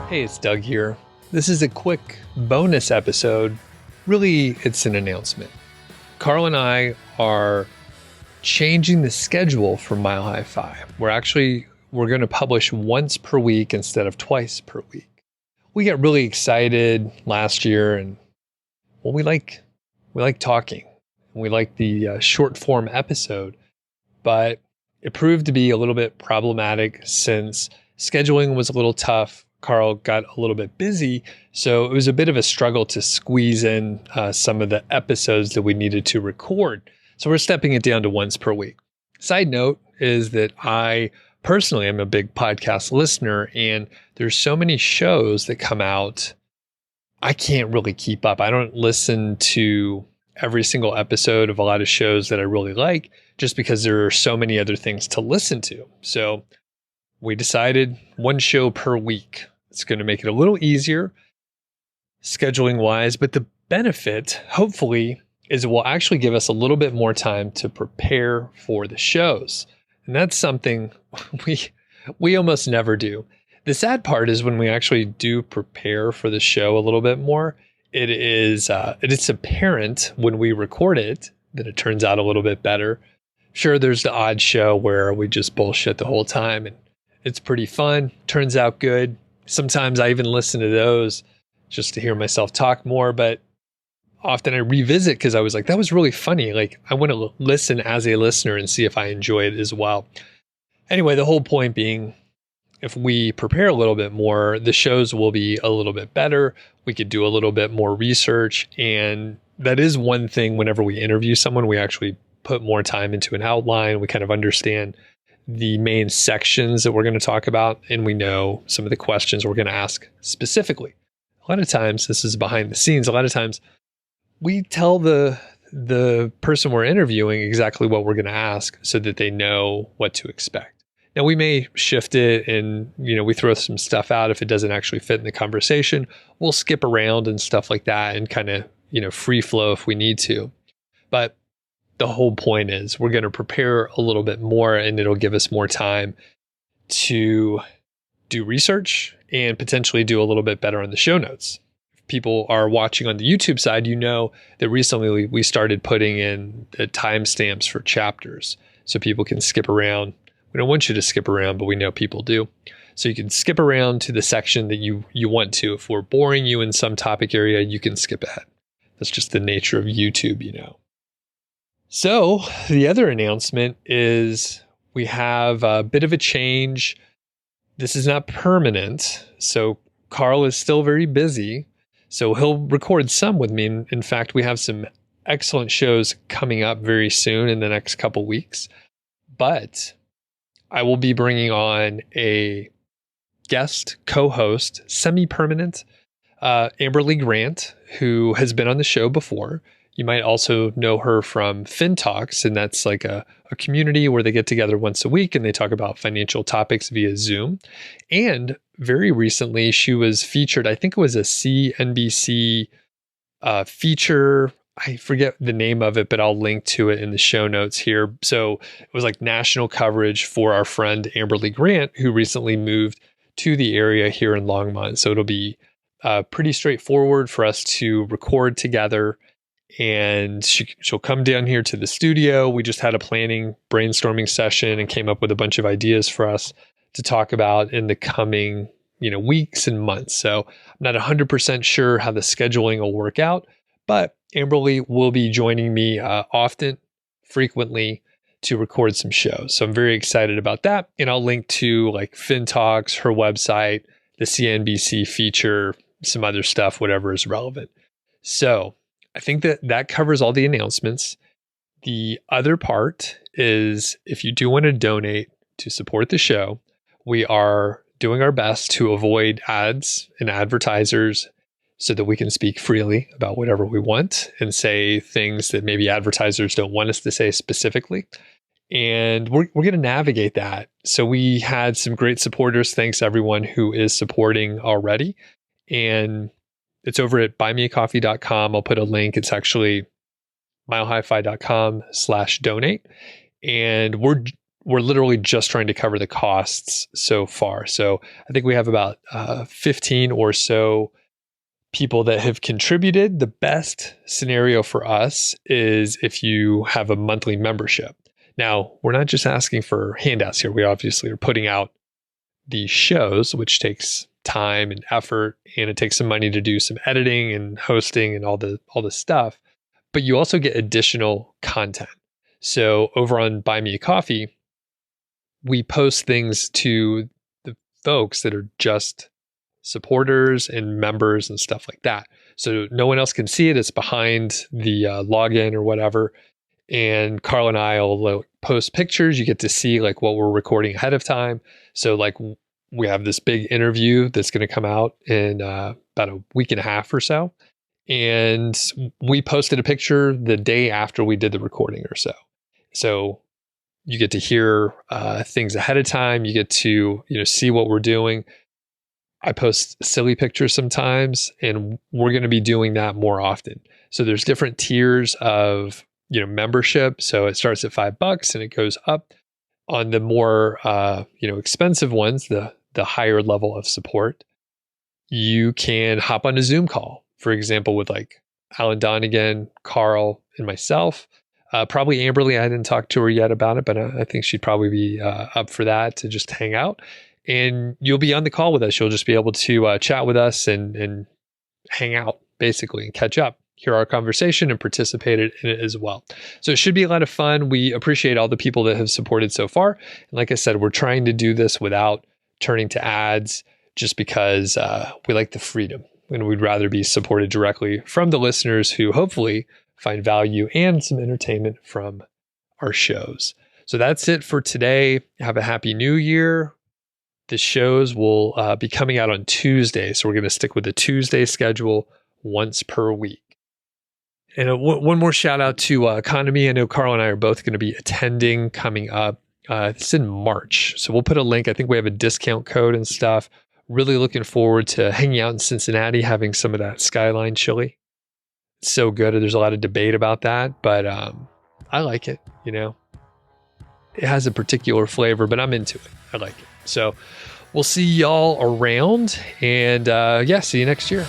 Hey, it's Doug here. This is a quick bonus episode. Really, it's an announcement. Carl and I are changing the schedule for Mile High 5. We're going to publish once per week instead of twice per week. We got really excited last year, and well, we like talking. We like the short form episode, but it proved to be a little bit problematic since scheduling was a little tough. Carl got a little bit busy, so it was a bit of a struggle to squeeze in some of the episodes that we needed to record. So we're stepping it down to once per week. Side note is that I personally am a big podcast listener, and there's so many shows that come out, I can't really keep up. I don't listen to every single episode of a lot of shows that I really like just because there are so many other things to listen to. So we decided one show per week. It's going to make it a little easier scheduling wise, but the benefit, hopefully, is it will actually give us a little bit more time to prepare for the shows. And that's something we almost never do. The sad part is when we actually do prepare for the show a little bit more, it's apparent when we record it that it turns out a little bit better. Sure, there's the odd show where we just bullshit the whole time, and it's pretty fun, turns out good. Sometimes I even listen to those just to hear myself talk more, but often I revisit because I was like, that was really funny. Like, I want to listen as a listener and see if I enjoy it as well. Anyway, the whole point being, if we prepare a little bit more, the shows will be a little bit better. We could do a little bit more research. And that is one thing whenever we interview someone, we actually put more time into an outline. We kind of understand the main sections that we're going to talk about, and we know some of the questions we're going to ask specifically. A lot of times, this is behind the scenes, a lot of times we tell the person we're interviewing exactly what we're going to ask so that they know what to expect. Now, we may shift it and, we throw some stuff out if it doesn't actually fit in the conversation. We'll skip around and stuff like that and kind of, free flow if we need to. But the whole point is we're going to prepare a little bit more, and it'll give us more time to do research and potentially do a little bit better on the show notes. If people are watching on the YouTube side, you know that recently we started putting in the timestamps for chapters so people can skip around. We don't want you to skip around, but we know people do. So you can skip around to the section that you want to. If we're boring you in some topic area, you can skip ahead. That's just the nature of YouTube, So the other announcement is we have a bit of a change. This is not permanent. So Carl is still very busy. So he'll record some with me. In fact, we have some excellent shows coming up very soon in the next couple weeks. But I will be bringing on a guest co-host, semi-permanent, Amberly Grant, who has been on the show before. You might also know her from FinTalks, and that's like a community where they get together once a week and they talk about financial topics via Zoom. And very recently, she was featured, I think it was a CNBC feature. I forget the name of it, but I'll link to it in the show notes here. So it was like national coverage for our friend Amberly Grant, who recently moved to the area here in Longmont. So it'll be pretty straightforward for us to record together. And she'll come down here to the studio. We just had a brainstorming session and came up with a bunch of ideas for us to talk about in the coming, weeks and months. So I'm not 100% sure how the scheduling will work out, but Amberly will be joining me frequently to record some shows. So I'm very excited about that. And I'll link to like FinTalks, her website, the CNBC feature, some other stuff, whatever is relevant. So I think that covers all the announcements. The other part is if you do want to donate to support the show, we are doing our best to avoid ads and advertisers so that we can speak freely about whatever we want and say things that maybe advertisers don't want us to say specifically. And we're going to navigate that. So we had some great supporters. Thanks everyone who is supporting already. And it's over at buymeacoffee.com. I'll put a link. It's actually milehighfi.com/donate. And we're literally just trying to cover the costs so far. So I think we have about 15 or so people that have contributed. The best scenario for us is if you have a monthly membership. Now, we're not just asking for handouts here. We obviously are putting out these shows, which takes time and effort, and it takes some money to do some editing and hosting and all the stuff. But you also get additional content. So over on Buy Me a Coffee, we post things to the folks that are just supporters and members and stuff like that. So no one else can see it. It's behind the login or whatever. And Carl and I will post pictures. You get to see like what we're recording ahead of time. So like we have this big interview that's going to come out in about a week and a half or so. And we posted a picture the day after we did the recording or so. So you get to hear things ahead of time. You get to see what we're doing. I post silly pictures sometimes, and we're going to be doing that more often. So there's different tiers of membership. So it starts at $5 and it goes up. On the more expensive ones, the higher level of support, you can hop on a Zoom call, for example, with like Alan Donegan, Carl, and myself. Probably Amberly. I didn't talk to her yet about it, but I think she'd probably be up for that to just hang out. And you'll be on the call with us. You'll just be able to chat with us and hang out, basically, and catch up, hear our conversation, and participate in it as well. So it should be a lot of fun. We appreciate all the people that have supported so far. And like I said, we're trying to do this without turning to ads, just because we like the freedom. And we'd rather be supported directly from the listeners who hopefully find value and some entertainment from our shows. So that's it for today. Have a happy new year. The shows will be coming out on Tuesday. So we're going to stick with the Tuesday schedule once per week. And one more shout out to Economy. I know Carl and I are both going to be attending coming up. It's in March. So we'll put a link. I think we have a discount code and stuff. Really looking forward to hanging out in Cincinnati, having some of that Skyline chili. It's so good. There's a lot of debate about that, but I like it. It has a particular flavor, but I'm into it. I like it. So we'll see y'all around, and see you next year.